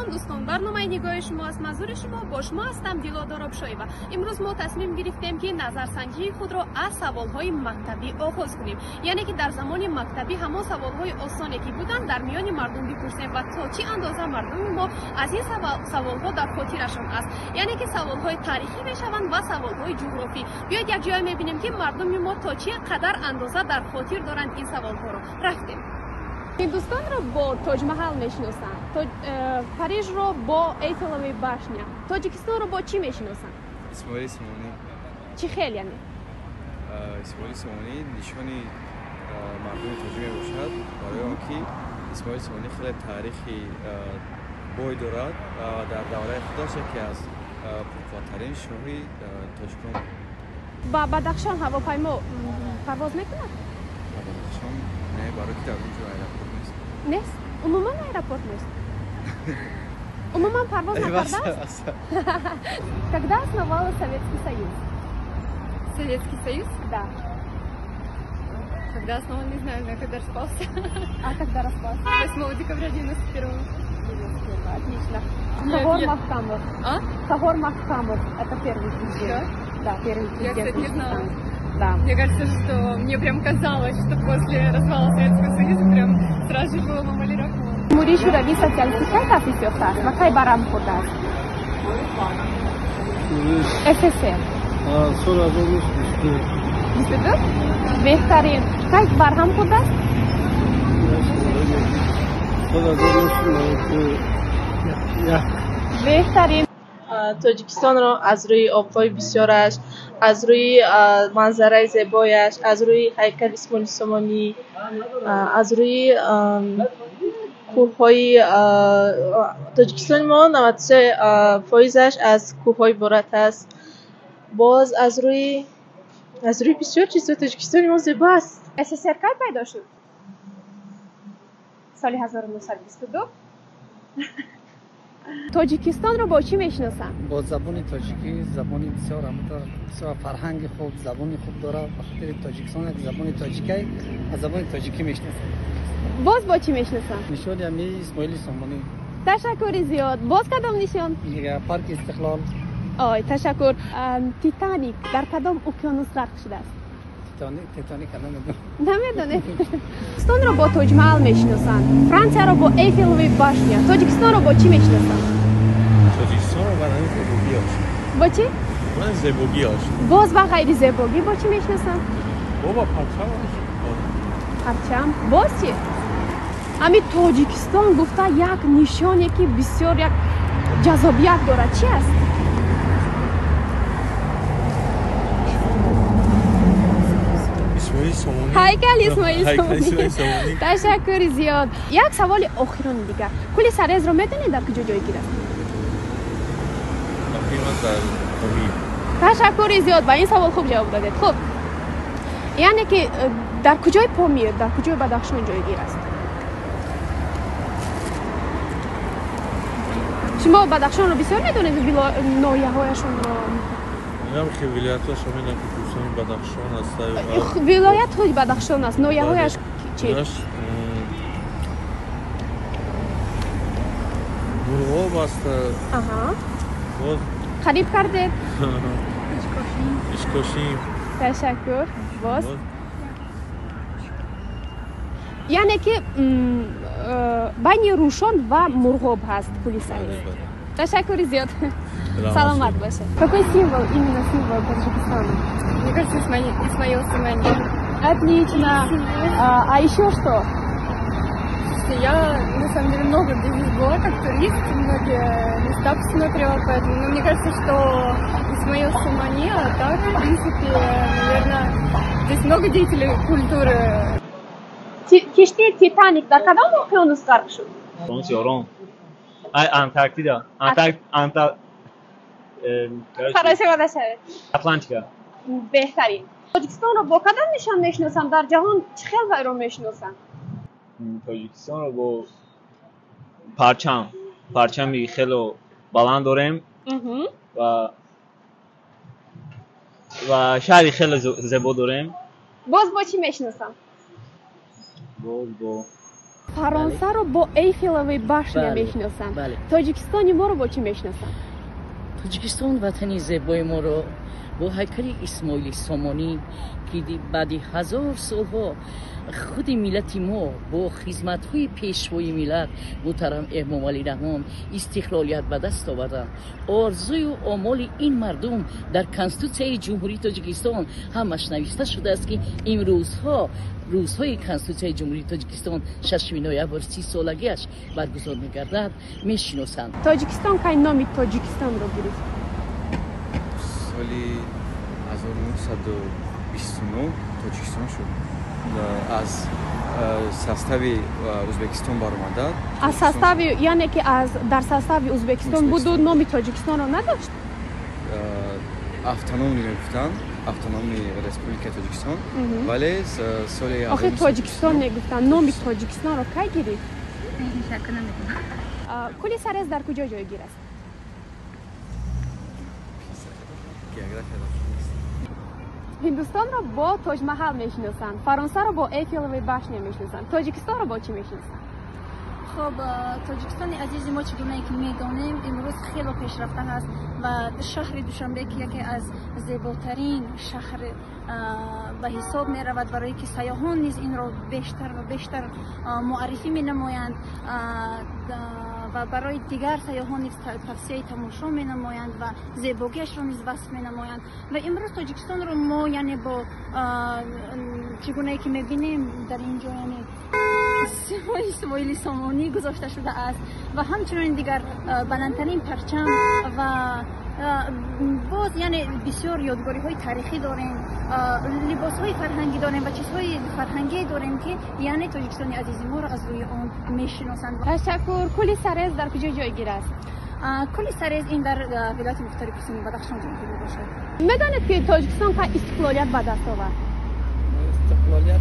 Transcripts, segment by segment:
سلام دوستان، برنامه نگاه شما از منظور شما با شما هستم دلادار آبشایی‌وا. امروز ما تصمیم گرفتیم که نظرسنجی خود را از سوالهای مکتبی آغاز کنیم، یعنی که در زمان مکتبی همان سوالهای آسانی که بودن در میان مردم بپرسیم و تا چه اندازه مردم ما از این سوالها در خاطرشان است، یعنی که سوالهای تاریخی میشوند و سوالهای جغرافی. بیاید یک جای میبینیم که مردم ما تا چه قدر اندازه در خاطر دارند این سوالها را. رفتیم. هندوستان را با تاج محل میشناسند، پاریژ را با ایفلوی باشنیا، تاجیکستان را با چی میشناسند؟ اسماعیل سمونی. چی خیلی یعنی؟ اسماعیل سمونی نشانی مردم تاجیک میباشد، برای آنکه اسماعیل سمونی خیلی تاریخی بوی دارد و در دوره خودش یکی از پرقدرترین شاهی تاجیکان. با بدخشان هواپیما پرواز میکند؟ بدخشان نه، برای که در اونجا ایرپورت نیست. نیست؟ عموما ایرپورت نیست. Умуман парвоз накардас? Когда основала Советский Союз? Советский Союз? Да. Когда основан, не знаю, но когда распался. А когда распался? 8 декабря 91-го. Отлично. Хагор Махкамов. А? Хагор Махкамов. Это первый президент. Да, первый президент. Я, кстати, не знала. Да. Мне кажется, что мне прям казалось, что после развала Советского Союза прям сразу же было Мамали Рахмон. Мури Шурави социалистическая кафе Макай Барам Худас. СССР. Бехтарин. Кай Барам Худас? بهترین. تاجیکستان را از روی آبهای بسیارش، از روی منظره زیبایش، از روی هیکل اسماعیل سمونی، از روی کوههای تاجیکستان ما 93% از کوههای عبارت است. باز از روی بسیار چیزا تاجیکستان ما زیبا است. СССР کی پیدا شد؟ سال 1922. تاجیکستان رو با چی میشناسن؟ با زبان تاجیکی، زبانی بسیار بسیار فرهنگ خوب، زبانی خوب داره. بخاطر تاجیکستان یک زبان تاجیکی از زبان تاجیکی میشناسن. باز با چی میشناسن؟ نشان یعنی اسماعیل سمونی. تشکر زیاد. باز کدام نشان؟ دیگه پارک استقلال. آی تشکر. تیتانیک در کدام اقیانوس غرق شده است؟ تیتانیک نمیدونم. نمیدونی؟ تاجیکستان رو با تاج محل میشناسن، فرانسه رو با ایفلوی باشنیا، تاجیکستان رو با چی میشناسن؟ تاجیکستان رو برای زیبایی‌اش. با چی؟ برای زیبایی‌اش. باز با غیر زیبایی با چی میشناسن؟ بابا پرچمش. پرچم. باز چی؟ همین تاجیکستان گفته یک نشانی که بسیار یک جذابیت داره. چی است؟ هیکل اسماعیل سمونی. تشکر زیاد. یک سوال آخران دیگر. کل سرز رو میدونید در کجا جایگیر است؟ تشکر زیاد. با این سوال خوب جواب دادید. خب یعنی که در کجای پامیر، در کجای بدخشان جایگیر است؟ شما بدخشان رو بسیار میدونید، ناحیه‌هایشون رو؟ میگم که ولایت‌هاش همین که کوهستان بدخشان است. ولایت های بدخشان است. ناحیه‌هایش چی؟ مرغاب است. آها. باز خرید کردید؟ اشکاشی. تشکر. باز یعنی که بین روشان و مرغاب هست کلی سرز. تشکر زیاد. Саламат باشه. Какой символ, именно символ Таджикистана? Мне кажется, Исмаил Сомони. Отлично. А еще что? Я, на самом деле, много где здесь была, как турист, многие места посмотрела, поэтому мне кажется, что Исмаил Сомони, а так, в принципе, наверное, здесь много деятелей культуры. کشتی تیتانیک در کدام اقیانوس غرق شد؟ انتارکتیدا. فرانسه و دشوید. اتلانتیکا. بهترین. تاجیکستان رو با کدام نشان میشناسن؟ در جهان چه خیلی رو میشناسن؟ تاجیکستان رو با پرچمی خیلی بلند داریم و شهری خیلی زیبا داریم. باز با چی میشناسن؟ باز با فرانسه رو با ایفلوی باشنه بله. میشناسن. بله. تاجیکستانی ما رو با چی میشناسن؟ تاجیکستان وطنی زیبای ما رو با هیکل اسماعیل سامانی که بعد 1000 سالها خود ملت ما با خدمت‌های پیشوای ملت محترم امام علی رحمان استقلالیت به دست آوردند. آرزوی و آمال این مردم در کنستیتوسیون جمهوری تاجیکستان همش نوشته شده است که این روزهای کنستیتوسیون جمهوری تاجیکستان 6 نوامبر 30 سالگیش برگزار می‌گردد میشناسند. تاجیکستان که نام تاجیکستان رو گرفت. سالی 1929 تاجیکستان شد. از ساستاوی ازبکستان برآمده. از ساستاوی یعنی که در ساستاوی ازبکستان بود و نام تاجیکستان رو نداشت. автономный میگفتن، автономный республика تاجیکستان. ولی سال آخه تاجیکستان نگفتن، نام تاجیکستان رو کی گرفت؟ شک نمی‌کنم. کلی سرز در کجا جایگیر است؟ هندوستان رو با تاج محل میشناسن، فرانسه رو با ایفلوی باشنه میشناسن، تاجیکستان رو با چی میشناسن؟ خب تاجیکستان عزیز ما چگونه که میدانیم امروز خیلی پیشرفته است و شهر دوشنبه که یکی از زیباترین شهر به حساب می رود برای که سیاحان نیز این را بیشتر و بیشتر معرفی می نمایند و برای دیگر سیاحان نیز توصیه تماشا می نمایند و زیباییش را نیز وصف می نمایند و امروز تاجیکستان رو ما یعنی با چگونه که می بینیم در اینجا یعنی اسماعیل سامانی گذاشته شده است و همچنین دیگر بلندترین پرچم و باز یعنی بسیار یادگاری های تاریخی داریم، لباس های فرهنگی داریم و چیزهای فرهنگی داریم که یعنی تاجیکستان عزیز ما را از روی آن میشناسند. تشکر. کلی سرز در کجا جایگیر است؟ کلی سرز این در ولایت مختار پسینی بدخشان جایگیر باشد. میدانید که تاجیکستان که استقلالیت به دست آورد؟ استقلالیت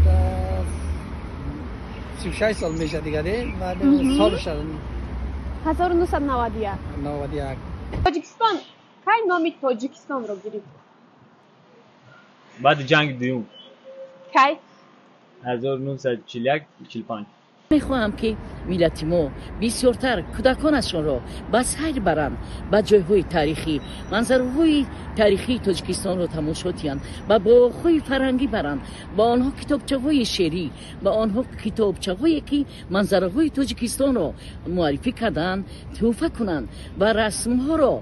36 سال میشه دیگه بعد سالش 1991. تاجیکستان کی نام تاجیکستان رو گرفت؟ بعد جنگ دوم کی؟ 1941-45. میخواهم که ملت ما بسیارتر کودکانشان را به سیر برند، به جایهای تاریخی، منظرهای تاریخی تاجیکستان را تماشا کنند، به باغ‌های فرهنگی برند، با آنها کتابچه‌های شعری، با آنها کتابچه‌هایی که منظرهای تاجیکستان را معرفی کردند تحفه کنند و رسم‌ها را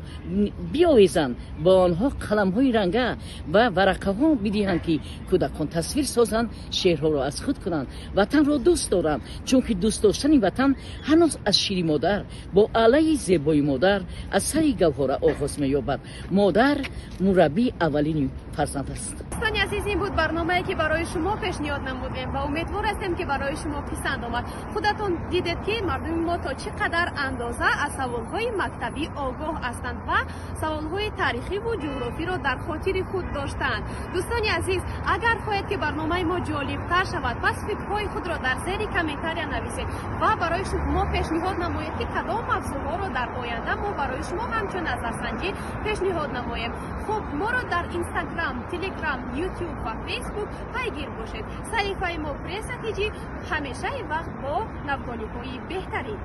بیاویزند، با آنها قلم‌های رنگه و ورقه‌ها بدهند که کودکان تصویر سازند، شعرها را از خود کنند، وطن را دوست دارند چون که دوست داشتن وطن هنوز از شیر مادر با علیه زیبای مادر از سری گوهر آغاز می‌یابد. مادر مربی اولین فرزند است. دوستان عزیز این بود برنامه‌ای که برای شما پیشنهاد نمودیم و امیدوار هستیم که برای شما پسند آمد. خودتون دیدید که مردم ما تا چقدر اندازه از سوال‌های مکتبی آگاه هستند و سوال‌های تاریخی و جغرافی را در خاطر خود داشتند. دوستان عزیز اگر خواهید که برنامه ما جالب‌تر شود پس فکرهای خود را در زیر کامنتاری نویسید و برای شما پیشنهاد نمایید که کدام موضوع‌ها را در آینده ما برای شما همچون نظرسنجی پیشنهاد نماییم. خب ما را در اینستاگرام، تلگرام، یوتیوب و فیسبوک پیگیر باشید. صحیفه ما پرس نتیجی همیشه وقت با نوگالی‌های بهتری.